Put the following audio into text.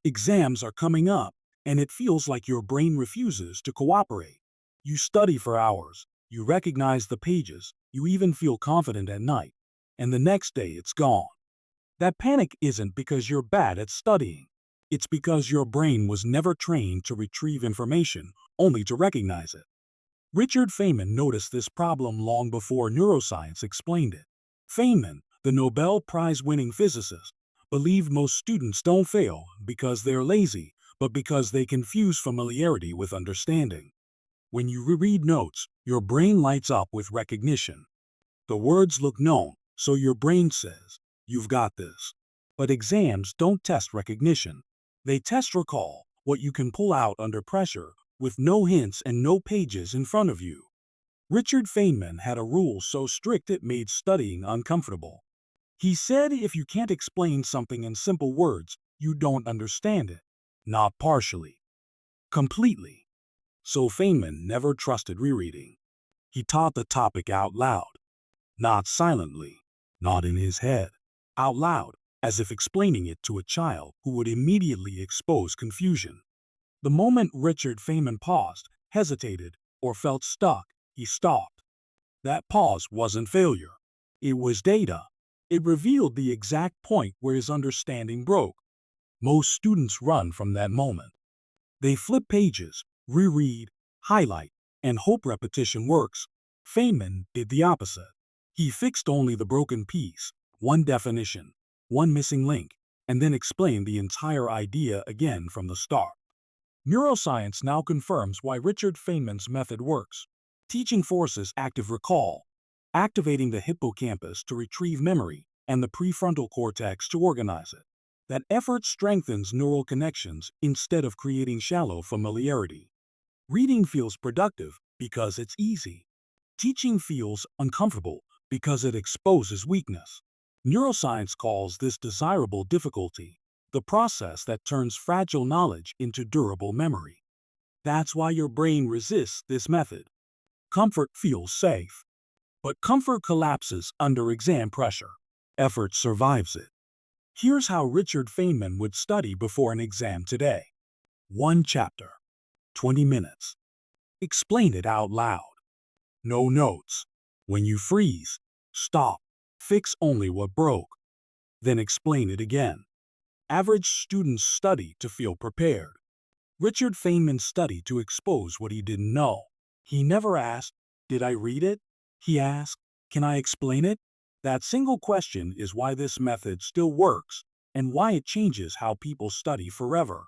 Exams are coming up, and it feels like your brain refuses to cooperate. You study for hours, you recognize the pages, you even feel confident at night, and the next day it's gone. That panic isn't because you're bad at studying. It's because your brain was never trained to retrieve information, only to recognize it. Richard Feynman noticed this problem long before neuroscience explained it. Feynman, the Nobel Prize-winning physicist, believed most students don't fail because they're lazy, but because they confuse familiarity with understanding. When you reread notes, your brain lights up with recognition. The words look known, so your brain says, "You've got this." But exams don't test recognition. They test recall, what you can pull out under pressure, with no hints and no pages in front of you. Richard Feynman had a rule so strict it made studying uncomfortable. He said if you can't explain something in simple words, you don't understand it. Not partially. Completely. So Feynman never trusted rereading. He taught the topic out loud. Not silently. Not in his head. Out loud, as if explaining it to a child who would immediately expose confusion. The moment Richard Feynman paused, hesitated, or felt stuck, he stopped. That pause wasn't failure. It was data. It revealed the exact point where his understanding broke. Most students run from that moment. They flip pages, reread, highlight, and hope repetition works. Feynman did the opposite. He fixed only the broken piece, one definition, one missing link, and then explained the entire idea again from the start. Neuroscience now confirms why Richard Feynman's method works. Teaching forces active recall, activating the hippocampus to retrieve memory and the prefrontal cortex to organize it. That effort strengthens neural connections instead of creating shallow familiarity. Reading feels productive because it's easy. Teaching feels uncomfortable because it exposes weakness. Neuroscience calls this desirable difficulty, the process that turns fragile knowledge into durable memory. That's why your brain resists this method. Comfort feels safe. But comfort collapses under exam pressure. Effort survives it. Here's how Richard Feynman would study before an exam today. One chapter. 20 minutes. Explain it out loud. No notes. When you freeze, stop. Fix only what broke. Then explain it again. Average students study to feel prepared. Richard Feynman studied to expose what he didn't know. He never asked, "Did I read it?" He asked, "Can I explain it?" That single question is why this method still works and why it changes how people study forever.